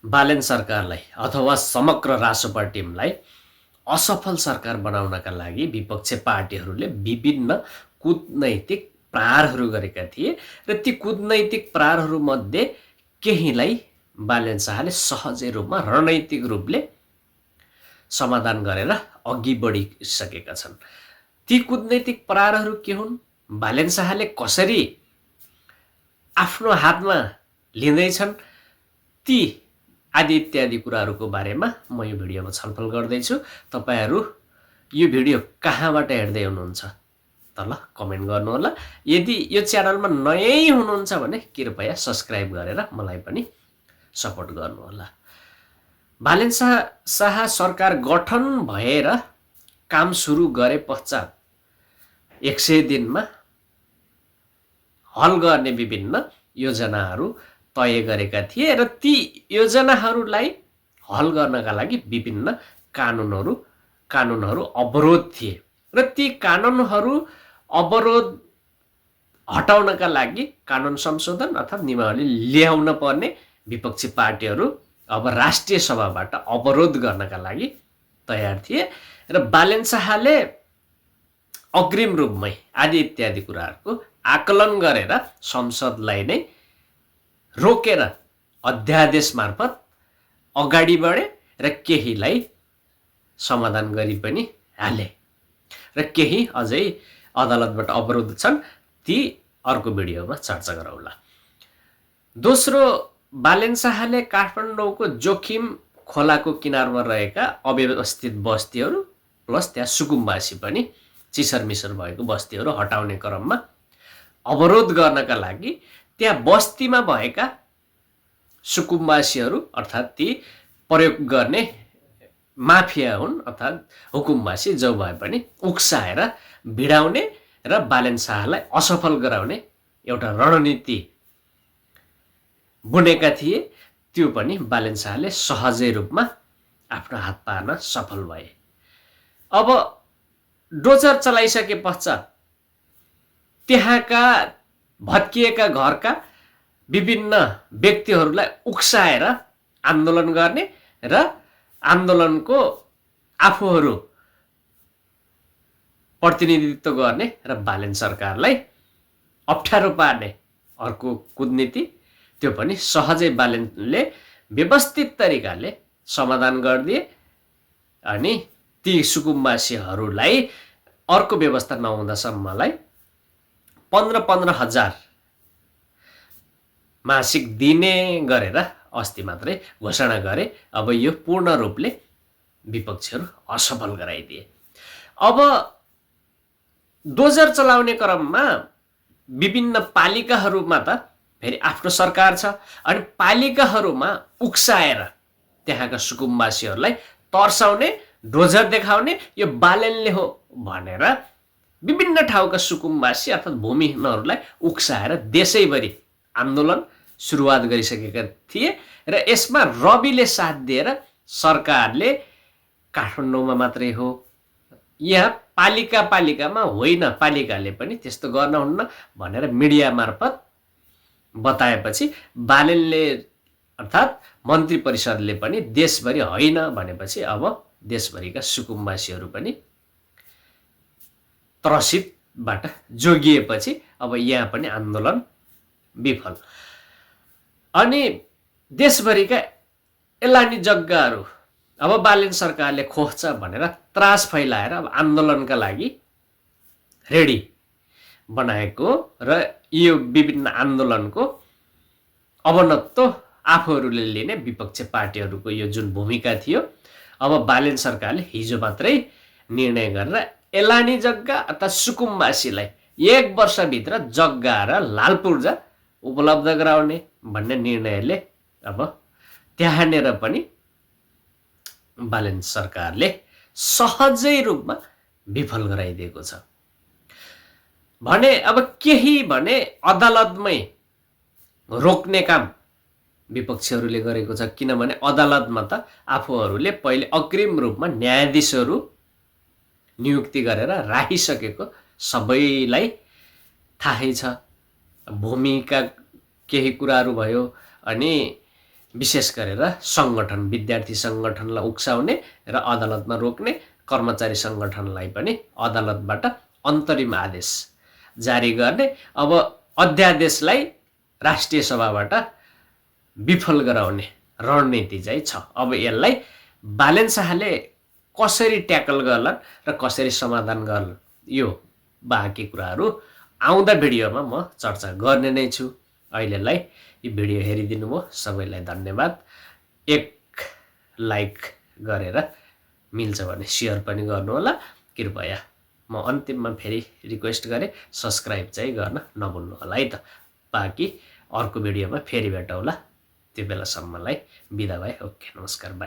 बालेन सरकारलाई अथवा समग्र रासोपा टिमलाई असफल सरकार बनाउनका लागि विपक्षी पार्टीहरूले विभिन्न कूटनैतिक प्रहारहरू गरेका थिए र ती कूटनैतिक प्रहारहरूमध्ये केहीलाई बालेन शाहले सहजै रूपमा रणनैतिक रूपले समाधान गरेर अघि बढिसकेका छन्। ती कूटनैतिक प्रहारहरू के हुन्, बालेन शाहले कसरी आफ्नो हातमा लिँदैछन्, ती आदि इत्यादि कुराहरूको बारेमा म यो भिडियोमा छलफल गर्दैछु। तपाईहरू यो भिडियो कहाँबाट हेर्दै हुनुहुन्छ तल कमेन्ट गर्नुहोला। यदि यो च्यानलमा नयाँ हुनुहुन्छ भने कृपया सब्स्क्राइब गरेर मलाई पनि सपोर्ट गर्नुहोला। बालेन शाह सरकार गठन भएर काम सुरु गरे पश्चात 100 दिनमा हल गर्ने विभिन्न योजनाहरू तय गरेका थिए र ती योजनाहरूलाई हल गर्नका लागि विभिन्न कानुनहरू अवरोध थिए र ती कानुनहरू अवरोध हटाउनका लागि कानुन संशोधन अथवा नियमावली ल्याउन पर्ने विपक्षी पार्टीहरू अब राष्ट्रिय सभाबाट अवरोध गर्नका लागि तयार थिए र बालेन शाहले अग्रिम रूपमै आदि इत्यादि कुराहरूको आकलन गरेर संसदलाई नै रोकेर अध्यादेश मार्फत अगाडि बढे र केहीलाई समाधान गरी पनि हाले र केही अझै अदालतबाट अवरोध छन्, ती अर्को भिडियोमा चर्चा गरौँला। दोस्रो, बालेन शाहले काठमाडौँको जोखिम खोलाको किनारमा रहेका अव्यवस्थित बस्तीहरू प्लस त्यहाँ सुकुम्बासी पनि चिसरमिसर भएको बस्तीहरू हटाउने क्रममा अवरोध गर्नका लागि त्यहाँ बस्तीमा भएका सुकुम्बासीहरू अर्थात् ती प्रयोग गर्ने माफिया हुन् अर्थात् हुकुमबासी जो भए पनि उक्साएर भिडाउने र बालेन शाहलाई असफल गराउने एउटा रणनीति बुनेका थिए। त्यो पनि बालेन शाहले सहजै रूपमा आफ्नो हात पार्न सफल भए। अब डोजर चलाइसके पश्चात त्यहाँका भत्किएका घरका विभिन्न व्यक्तिहरूलाई उक्साएर आन्दोलन गर्ने र आन्दोलनको आफूहरू प्रतिनिधित्व गर्ने र बालेन सरकारलाई अप्ठ्यारो पार्ने अर्को कूटनीति, त्यो पनि सहजै बालेनले व्यवस्थित तरिकाले समाधान गरिदिए अनि ती सुकुम्बासीहरूलाई अर्को व्यवस्था नहुँदासम्मलाई 15-15 हजार मासिक दिने गरेर अस्ति मात्रै घोषणा गरे। अब यो पूर्ण रूपले विपक्षीहरू असफल गराइदिए। अब डोजर चलाउने क्रममा विभिन्न पालिकाहरूमा त फेरि आफ्नो सरकार छ अनि पालिकाहरूमा उक्साएर त्यहाँका सुकुम्बासीहरूलाई तर्साउने, डोजर देखाउने यो बालेनले हो भनेर विभिन्न ठाउँका सुकुम्बासी अर्थात् भूमिहीनहरूलाई उक्साएर देशैभरि आन्दोलन सुरुवात गरिसकेका थिए र यसमा रविले साथ दिएर सरकारले काठमाडौँमा मात्रै हो, यहाँ पालिकामा होइन, पालिकाले पनि त्यस्तो गर्न हुन्न भनेर मिडिया मार्फत बताएपछि बालेनले अर्थात् मन्त्री परिषदले पनि देशभरि होइन भनेपछि अब देशभरिका सुकुम्बासीहरू पनि त्रसितबाट जोगिएपछि अब यहाँ पनि आन्दोलन विफल। अनि देशभरिका एलानी जग्गाहरू अब बालेन सरकारले खोज्छ भनेर त्रास फैलाएर अब आन्दोलनका लागि रेडी बनाएको र यो विभिन्न आन्दोलनको अवनत्व आफूहरूले लिने विपक्षी पार्टीहरूको यो जुन भूमिका थियो, अब बालेन सरकारले हिजो मात्रै निर्णय गरेर एलानी जग्गा अथवा सुकुम्बासीलाई 1 वर्षभित्र जग्गा र लाल पूर्जा उपलब्ध गराउने भन्ने निर्णयले अब त्यहाँनिर पनि बालेन सरकारले सहजै रूपमा विफल गराइदिएको छ भने अब केही भने अदालतमै रोक्ने काम विपक्षीहरूले गरेको छ। किनभने अदालतमा त आफूहरूले पहिले अग्रिम रूपमा न्यायाधीशहरू नियुक्ति गरेर राखिसकेको सबैलाई थाहै छ। भूमिका केही कुराहरू भयो अनि विशेष गरेर सङ्गठन विद्यार्थी सङ्गठनलाई उक्साउने र अदालतमा रोक्ने, कर्मचारी सङ्गठनलाई पनि अदालतबाट अन्तरिम आदेश जारी गर्ने। अब अध्यादेशलाई राष्ट्रिय सभाबाट विफल गराउने रणनीति चाहिँ छ। अब यसलाई बालेन शाहले कसरी ट्याकल गर्लान् र कसरी समाधान गर्लान्, यो बाँकी कुराहरू आउँदा भिडियोमा म चर्चा गर्ने नै छु। अहिलेलाई यो भिडियो हेरिदिनु भयो, सबैलाई धन्यवाद। एक लाइक गरेर मिल्छ भने सेयर पनि गर्नुहोला कृपया। म अन्तिममा फेरि रिक्वेस्ट गरेँ, सब्सक्राइब चाहिँ गर्न नभुल्नु होला है त। बाँकी अर्को भिडियोमा फेरि भेटौँला, त्यो बेलासम्मलाई बिदा भए। ओके, नमस्कार, बाई।